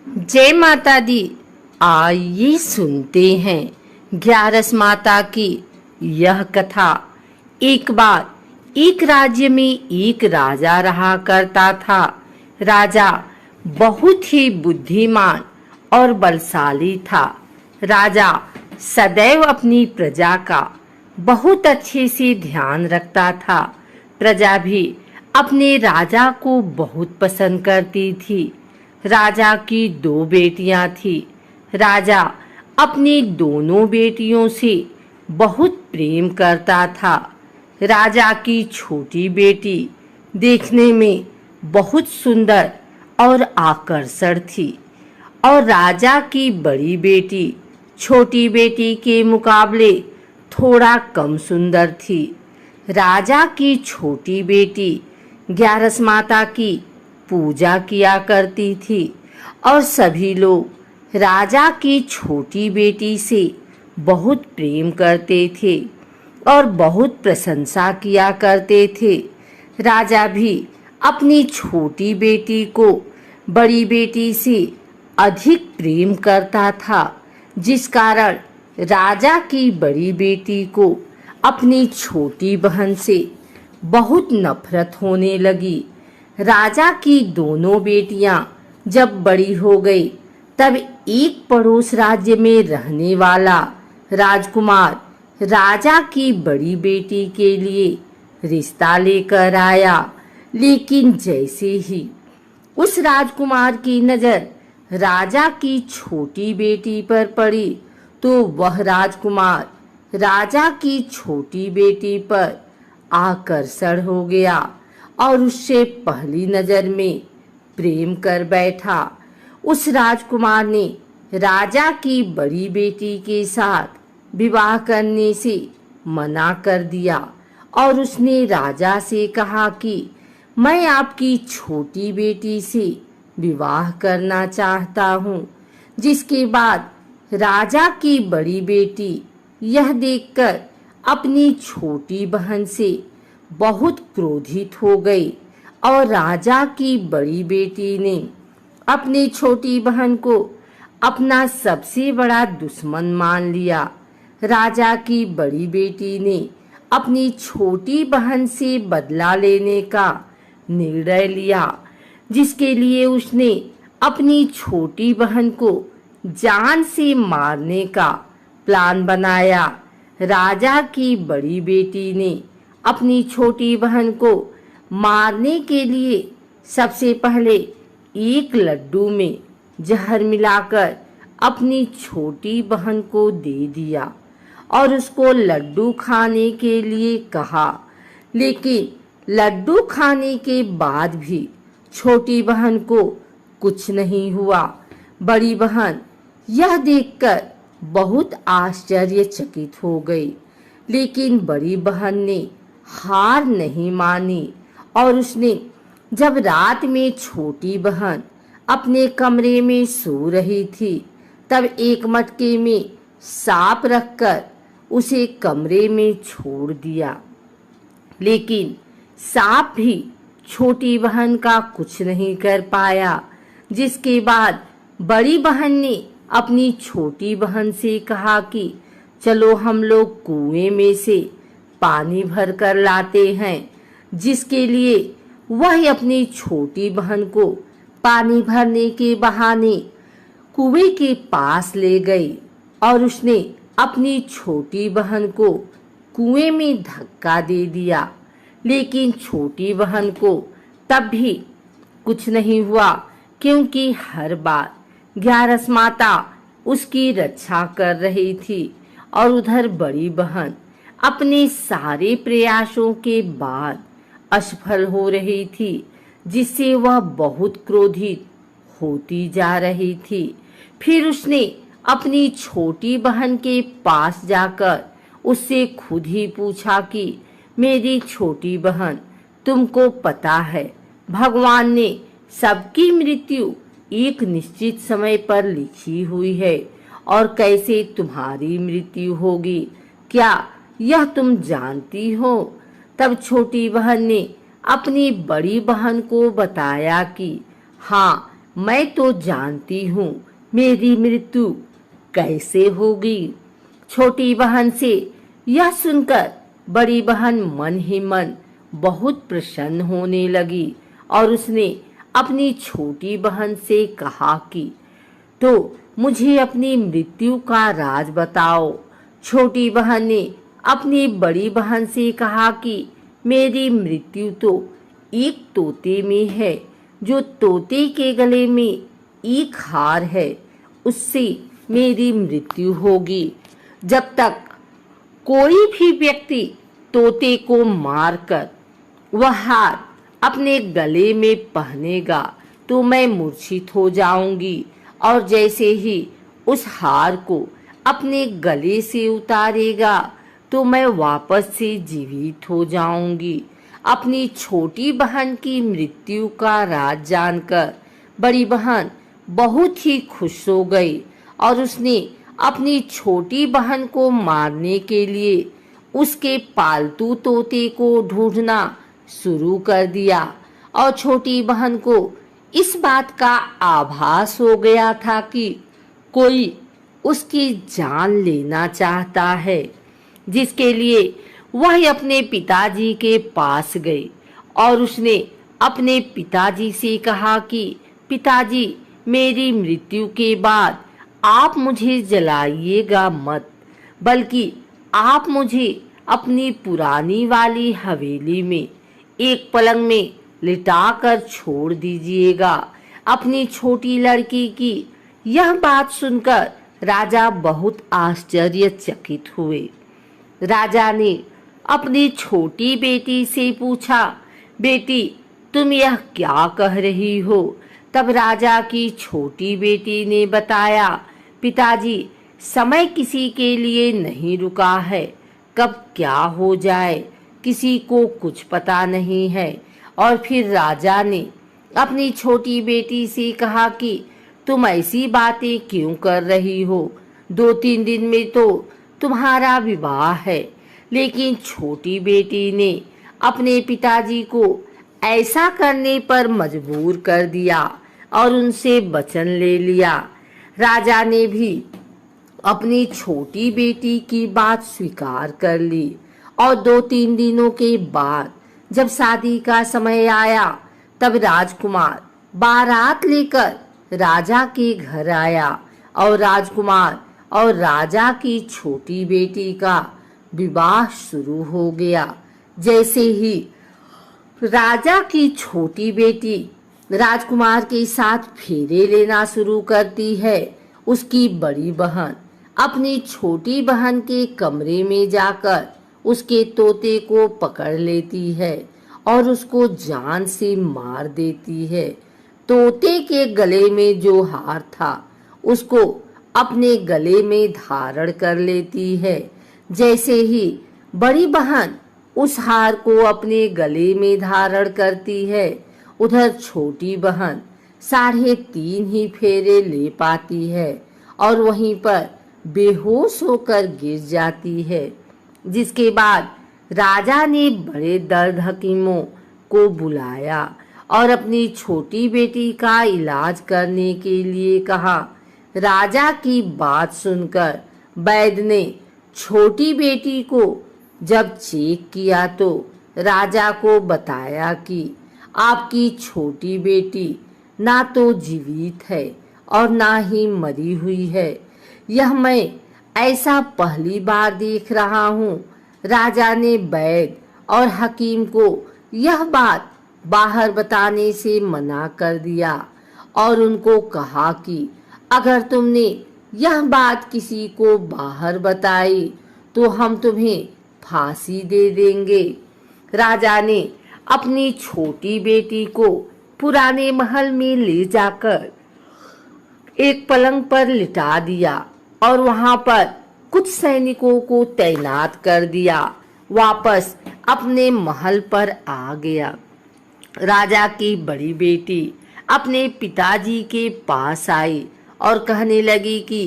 जय माता दी। आइए सुनते हैं ग्यारस माता की यह कथा। एक बार एक राज्य में एक राजा रहा करता था। राजा बहुत ही बुद्धिमान और बलशाली था। राजा सदैव अपनी प्रजा का बहुत अच्छे से ध्यान रखता था। प्रजा भी अपने राजा को बहुत पसंद करती थी। राजा की दो बेटियां थी। राजा अपनी दोनों बेटियों से बहुत प्रेम करता था। राजा की छोटी बेटी देखने में बहुत सुंदर और आकर्षक थी और राजा की बड़ी बेटी छोटी बेटी के मुकाबले थोड़ा कम सुंदर थी। राजा की छोटी बेटी ग्यारस माता की पूजा किया करती थी और सभी लोग राजा की छोटी बेटी से बहुत प्रेम करते थे और बहुत प्रशंसा किया करते थे। राजा भी अपनी छोटी बेटी को बड़ी बेटी से अधिक प्रेम करता था, जिस कारण राजा की बड़ी बेटी को अपनी छोटी बहन से बहुत नफरत होने लगी। राजा की दोनों बेटियां जब बड़ी हो गई तब एक पड़ोस राज्य में रहने वाला राजकुमार राजा की बड़ी बेटी के लिए रिश्ता लेकर आया। लेकिन जैसे ही उस राजकुमार की नजर राजा की छोटी बेटी पर पड़ी तो वह राजकुमार राजा की छोटी बेटी पर आकर्षण हो गया और उससे पहली नजर में प्रेम कर बैठा। उस राजकुमार ने राजा की बड़ी बेटी के साथ विवाह करने से मना कर दिया और उसने राजा से कहा कि मैं आपकी छोटी बेटी से विवाह करना चाहता हूँ। जिसके बाद राजा की बड़ी बेटी यह देखकर अपनी छोटी बहन से बहुत क्रोधित हो गई और राजा की बड़ी बेटी ने अपनी छोटी बहन को अपना सबसे बड़ा दुश्मन मान लिया। राजा की बड़ी बेटी ने अपनी छोटी बहन से बदला लेने का निर्णय लिया, जिसके लिए उसने अपनी छोटी बहन को जान से मारने का प्लान बनाया। राजा की बड़ी बेटी ने अपनी छोटी बहन को मारने के लिए सबसे पहले एक लड्डू में जहर मिलाकर अपनी छोटी बहन को दे दिया और उसको लड्डू खाने के लिए कहा। लेकिन लड्डू खाने के बाद भी छोटी बहन को कुछ नहीं हुआ। बड़ी बहन यह देखकर बहुत आश्चर्यचकित हो गई, लेकिन बड़ी बहन ने हार नहीं मानी और उसने जब रात में छोटी बहन अपने कमरे में सो रही थी तब एक मटके में सांप रखकर उसे कमरे में छोड़ दिया। लेकिन सांप भी छोटी बहन का कुछ नहीं कर पाया। जिसके बाद बड़ी बहन ने अपनी छोटी बहन से कहा कि चलो हम लोग कुएं में से पानी भर कर लाते हैं। जिसके लिए वह अपनी छोटी बहन को पानी भरने के बहाने कुएं के पास ले गई और उसने अपनी छोटी बहन को कुएं में धक्का दे दिया। लेकिन छोटी बहन को तब भी कुछ नहीं हुआ, क्योंकि हर बार ग्यारस माता उसकी रक्षा कर रही थी और उधर बड़ी बहन अपने सारे प्रयासों के बाद असफल हो रही थी, जिससे वह बहुत क्रोधित होती जा रही थी। फिर उसने अपनी छोटी बहन के पास जाकर उससे खुद ही पूछा कि मेरी छोटी बहन, तुमको पता है भगवान ने सबकी मृत्यु एक निश्चित समय पर लिखी हुई है और कैसे तुम्हारी मृत्यु होगी, क्या यह तुम जानती हो? तब छोटी बहन ने अपनी बड़ी बहन को बताया कि हाँ, मैं तो जानती हूँ मेरी मृत्यु कैसे होगी। छोटी बहन से यह सुनकर बड़ी बहन मन ही मन बहुत प्रसन्न होने लगी और उसने अपनी छोटी बहन से कहा कि तो मुझे अपनी मृत्यु का राज बताओ। छोटी बहन ने अपनी बड़ी बहन से कहा कि मेरी मृत्यु तो एक तोते में है, जो तोते के गले में एक हार है, उससे मेरी मृत्यु होगी। जब तक कोई भी व्यक्ति तोते को मारकर वह हार अपने गले में पहनेगा तो मैं मूर्छित हो जाऊंगी, और जैसे ही उस हार को अपने गले से उतारेगा तो मैं वापस से जीवित हो जाऊंगी। अपनी छोटी बहन की मृत्यु का राज जानकर बड़ी बहन बहुत ही खुश हो गई और उसने अपनी छोटी बहन को मारने के लिए उसके पालतू तोते को ढूंढना शुरू कर दिया। और छोटी बहन को इस बात का आभास हो गया था कि कोई उसकी जान लेना चाहता है, जिसके लिए वह अपने पिताजी के पास गई और उसने अपने पिताजी से कहा कि पिताजी, मेरी मृत्यु के बाद आप मुझे जलाइएगा मत, बल्कि आप मुझे अपनी पुरानी वाली हवेली में एक पलंग में लिटाकर छोड़ दीजिएगा। अपनी छोटी लड़की की यह बात सुनकर राजा बहुत आश्चर्यचकित हुए। राजा ने अपनी छोटी बेटी से पूछा, बेटी, तुम यह क्या कह रही हो? तब राजा की छोटी बेटी ने बताया, पिताजी, समय किसी के लिए नहीं रुका है, कब क्या हो जाए किसी को कुछ पता नहीं है। और फिर राजा ने अपनी छोटी बेटी से कहा कि तुम ऐसी बातें क्यों कर रही हो? 2-3 दिन में तो तुम्हारा विवाह है। लेकिन छोटी बेटी ने अपने पिताजी को ऐसा करने पर मजबूर कर दिया और उनसे वचन ले लिया। राजा ने भी अपनी छोटी बेटी की बात स्वीकार कर ली और 2-3 दिनों के बाद जब शादी का समय आया तब राजकुमार बारात लेकर राजा के घर आया और राजकुमार और राजा की छोटी बेटी का विवाह शुरू हो गया। जैसे ही राजा की छोटी बेटी राजकुमार के साथ फेरे लेना शुरू करती है, उसकी बड़ी बहन अपनी छोटी बहन के कमरे में जाकर उसके तोते को पकड़ लेती है और उसको जान से मार देती है। तोते के गले में जो हार था उसको अपने गले में धारण कर लेती है। जैसे ही बड़ी बहन उस हार को अपने गले में धारण करती है, उधर छोटी बहन 3.5 ही फेरे ले पाती है और वहीं पर बेहोश होकर गिर जाती है। जिसके बाद राजा ने बड़े दर्द हकीमों को बुलाया और अपनी छोटी बेटी का इलाज करने के लिए कहा। राजा की बात सुनकर वैद्य ने छोटी बेटी को जब चेक किया तो राजा को बताया कि आपकी छोटी बेटी ना तो जीवित है और ना ही मरी हुई है। यह मैं ऐसा पहली बार देख रहा हूँ। राजा ने वैद्य और हकीम को यह बात बाहर बताने से मना कर दिया और उनको कहा कि अगर तुमने यह बात किसी को बाहर बताई तो हम तुम्हें फांसी दे देंगे। राजा ने अपनी छोटी बेटी को पुराने महल में ले जाकर एक पलंग पर लिटा दिया और वहां पर कुछ सैनिकों को तैनात कर दिया। वापस अपने महल पर आ गया। राजा की बड़ी बेटी अपने पिताजी के पास आई और कहने लगी कि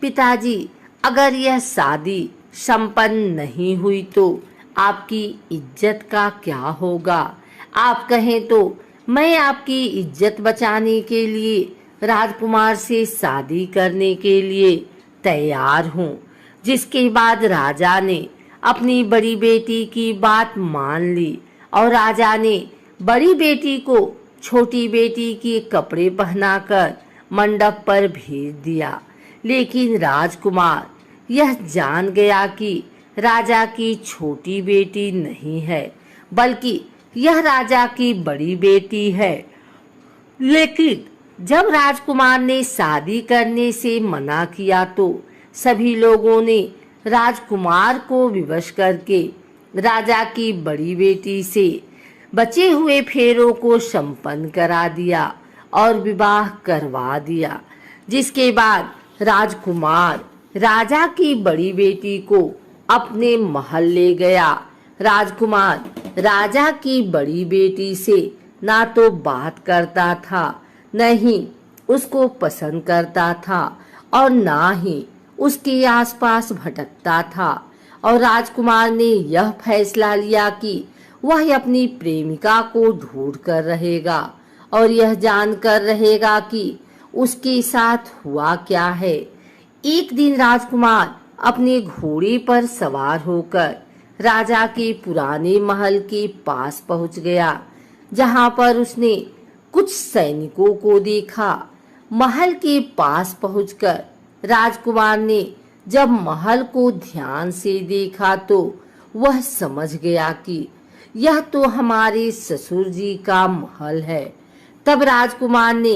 पिताजी, अगर यह शादी संपन्न नहीं हुई तो आपकी इज्जत का क्या होगा? आप कहें तो मैं आपकी इज्जत बचाने के लिए राजकुमार से शादी करने के लिए तैयार हूँ। जिसके बाद राजा ने अपनी बड़ी बेटी की बात मान ली और राजा ने बड़ी बेटी को छोटी बेटी के कपड़े पहनाकर मंडप पर भेज दिया। लेकिन राजकुमार यह जान गया कि राजा की छोटी बेटी नहीं है, बल्कि यह राजा की बड़ी बेटी है। लेकिन जब राजकुमार ने शादी करने से मना किया तो सभी लोगों ने राजकुमार को विवश करके राजा की बड़ी बेटी से बचे हुए फेरों को संपन्न करा दिया और विवाह करवा दिया। जिसके बाद राजकुमार राजा की बड़ी बेटी को अपने महल ले गया। राजकुमार राजा की बड़ी बेटी से ना तो बात करता था, न ही उसको पसंद करता था और ना ही उसके आसपास भटकता था। और राजकुमार ने यह फैसला लिया कि वह अपनी प्रेमिका को ढूंढ कर रहेगा और यह जानकर रहेगा कि उसके साथ हुआ क्या है। एक दिन राजकुमार अपने घोड़े पर सवार होकर राजा के पुराने महल के पास पहुंच गया, जहां पर उसने कुछ सैनिकों को देखा। महल के पास पहुंचकर राजकुमार ने जब महल को ध्यान से देखा तो वह समझ गया कि यह तो हमारे ससुर जी का महल है। तब राजकुमार ने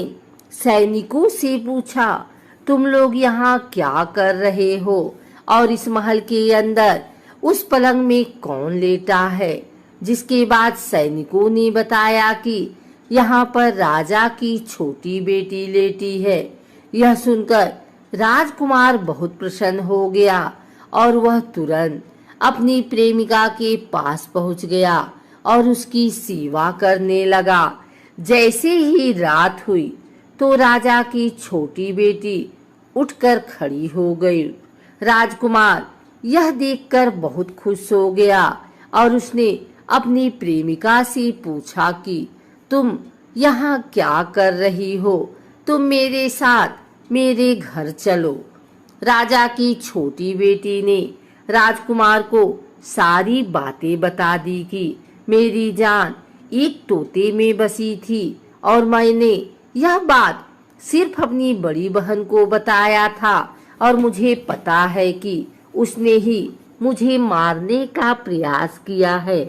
सैनिकों से पूछा, तुम लोग यहाँ क्या कर रहे हो और इस महल के अंदर उस पलंग में कौन लेटा है? जिसके बाद सैनिकों ने बताया कि यहाँ पर राजा की छोटी बेटी लेटी है। यह सुनकर राजकुमार बहुत प्रसन्न हो गया और वह तुरंत अपनी प्रेमिका के पास पहुंच गया और उसकी सेवा करने लगा। जैसे ही रात हुई तो राजा की छोटी बेटी उठकर खड़ी हो गई। राजकुमार यह देखकर बहुत खुश हो गया और उसने अपनी प्रेमिका से पूछा कि तुम यहाँ क्या कर रही हो? तुम मेरे साथ मेरे घर चलो। राजा की छोटी बेटी ने राजकुमार को सारी बातें बता दी कि मेरी जान एक तोते में बसी थी और मैंने यह बात सिर्फ अपनी बड़ी बहन को बताया था और मुझे पता है कि उसने ही मुझे मारने का प्रयास किया है।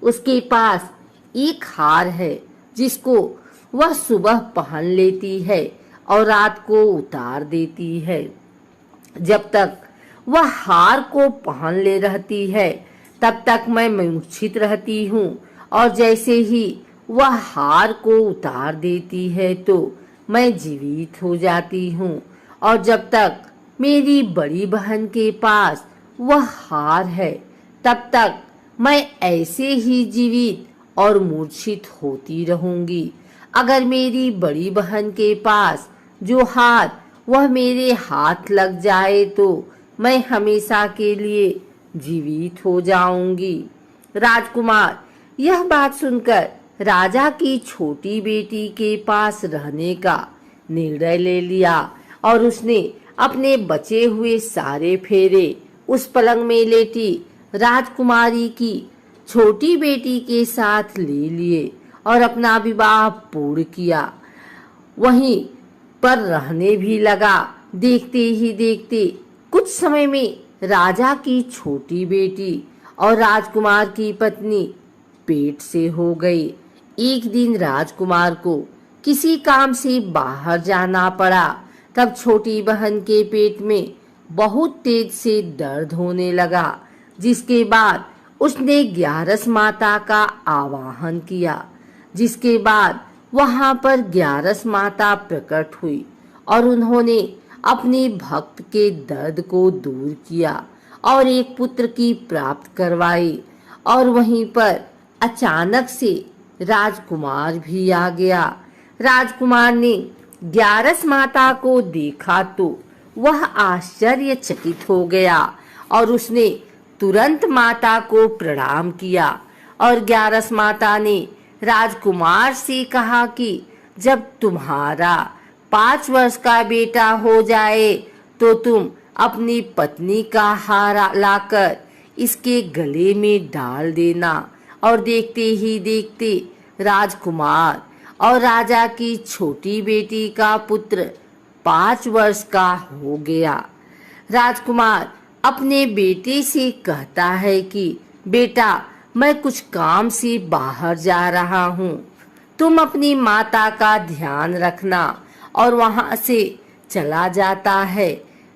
उसके पास एक हार है जिसको वह सुबह पहन लेती है और रात को उतार देती है। जब तक वह हार को पहन ले रहती है तब तक मैं मूर्छित रहती हूँ और जैसे ही वह हार को उतार देती है तो मैं जीवित हो जाती हूँ। और जब तक मेरी बड़ी बहन के पास वह हार है तब तक मैं ऐसे ही जीवित और मूर्छित होती रहूंगी। अगर मेरी बड़ी बहन के पास जो हार वह मेरे हाथ लग जाए तो मैं हमेशा के लिए जीवित हो जाऊंगी। राजकुमार यह बात सुनकर राजा की छोटी बेटी के पास रहने का निर्णय ले लिया और उसने अपने बचे हुए सारे फेरे उस पलंग में लेटी राजकुमारी की छोटी बेटी के साथ ले लिए और अपना विवाह पूर्ण किया। वहीं पर रहने भी लगा। देखते ही देखते कुछ समय में राजा की छोटी बेटी और राजकुमार की पत्नी पेट से हो गई। एक दिन राजकुमार को किसी काम से बाहर जाना पड़ा। तब छोटी बहन के पेट में बहुत तेज से दर्द होने लगा, जिसके बाद उसने ग्यारस माता का आवाहन किया। जिसके बाद वहां पर ग्यारस माता प्रकट हुई और उन्होंने अपने भक्त के दर्द को दूर किया और एक पुत्र की प्राप्त करवाई। और वहीं पर अचानक से राजकुमार भी आ गया। राजकुमार ने ग्यारस माता को देखा तो वह आश्चर्यचकित हो गया और उसने तुरंत माता को प्रणाम किया। और ग्यारस माता ने राजकुमार से कहा कि जब तुम्हारा 5 वर्ष का बेटा हो जाए तो तुम अपनी पत्नी का हार लाकर इसके गले में डाल देना। और देखते ही देखते राजकुमार और राजा की छोटी बेटी का पुत्र 5 वर्ष का हो गया। राजकुमार अपने बेटे से कहता है कि बेटा, मैं कुछ काम से बाहर जा रहा हूँ, तुम अपनी माता का ध्यान रखना। और वहां से चला जाता है।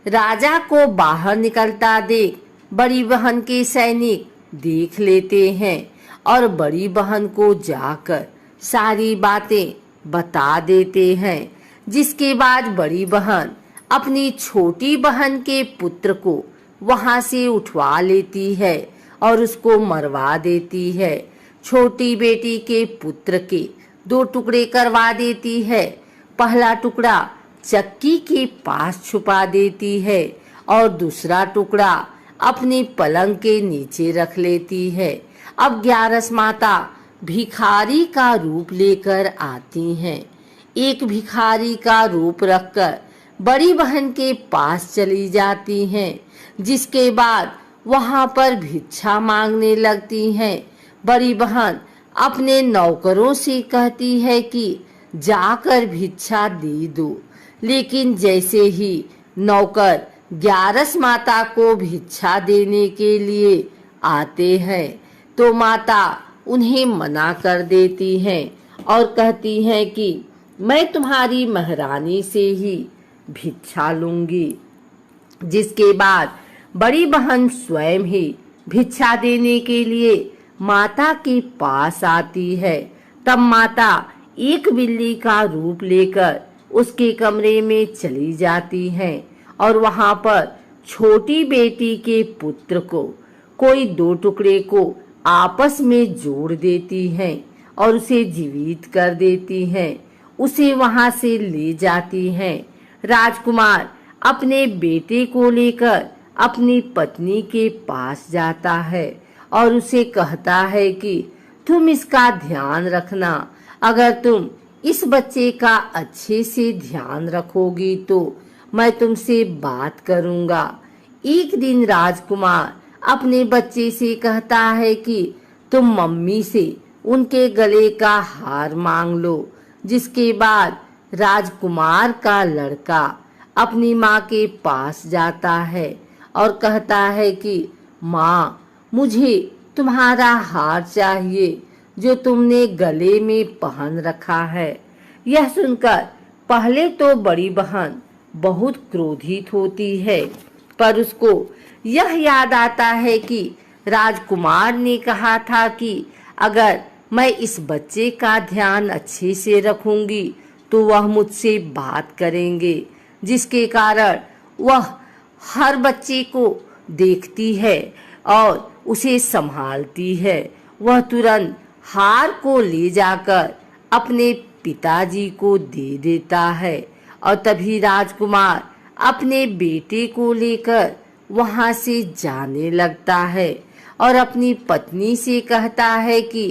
राजा को बाहर निकलता देख बड़ी बहन के सैनिक देख लेते हैं और बड़ी बहन को जाकर सारी बातें बता देते हैं। जिसके बाद बड़ी बहन अपनी छोटी बहन के पुत्र को वहां से उठवा लेती है और उसको मरवा देती है। छोटी बेटी के पुत्र के 2 टुकड़े करवा देती है। पहला टुकड़ा चक्की के पास छुपा देती है और दूसरा टुकड़ा अपनी पलंग के नीचे रख लेती है। अब 11 माता भिखारी का रूप लेकर आती हैं। एक भिखारी का रूप रखकर बड़ी बहन के पास चली जाती हैं। जिसके बाद वहां पर भिक्षा मांगने लगती हैं। बड़ी बहन अपने नौकरों से कहती है कि जाकर भिक्षा दे दो। लेकिन जैसे ही नौकर 11 माता को भिक्षा देने के लिए आते हैं तो माता उन्हें मना कर देती हैं और कहती हैं कि मैं तुम्हारी महारानी से ही भिक्षा लूंगी। जिसके बाद बड़ी बहन स्वयं ही भिक्षा देने के लिए माता के पास आती है। तब माता एक बिल्ली का रूप लेकर उसके कमरे में चली जाती हैं और वहां पर छोटी बेटी के पुत्र को कोई 2 टुकड़े को आपस में जोड़ देती हैं और उसे जीवित कर देती हैं। उसे वहां से ले जाती हैं। राजकुमार अपने बेटे को लेकर अपनी पत्नी के पास जाता है और उसे कहता है कि तुम इसका ध्यान रखना। अगर तुम इस बच्चे का अच्छे से ध्यान रखोगी तो मैं तुमसे बात करूंगा। एक दिन राजकुमार अपने बच्चे से कहता है कि तुम मम्मी से उनके गले का हार मांग लो। जिसके बाद राजकुमार का लड़का अपनी माँ के पास जाता है और कहता है कि माँ, मुझे तुम्हारा हार चाहिए जो तुमने गले में पहन रखा है। यह सुनकर पहले तो बड़ी बहन बहुत क्रोधित होती है, पर उसको यह याद आता है कि राजकुमार ने कहा था कि अगर मैं इस बच्चे का ध्यान अच्छे से रखूंगी तो वह मुझसे बात करेंगे। जिसके कारण वह हर बच्चे को देखती है और उसे संभालती है। वह तुरंत हार को ले जाकर अपने पिताजी को दे देता है और तभी राजकुमार अपने बेटे को लेकर वहां से जाने लगता है और अपनी पत्नी से कहता है कि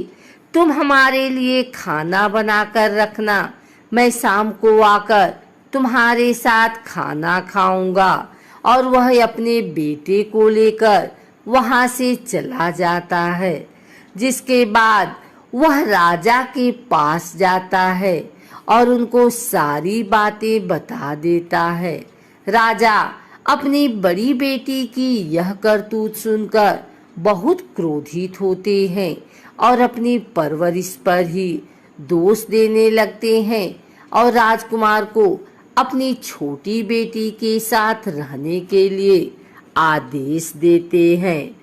तुम हमारे लिए खाना बनाकर रखना, मैं शाम को आकर तुम्हारे साथ खाना खाऊंगा। और वह अपने बेटे को लेकर वहां से चला जाता है। जिसके बाद वह राजा के पास जाता है और उनको सारी बातें बता देता है। राजा अपनी बड़ी बेटी की यह करतूत सुनकर बहुत क्रोधित होते हैं और अपनी परवरिश पर ही दोष देने लगते हैं और राजकुमार को अपनी छोटी बेटी के साथ रहने के लिए आदेश देते हैं।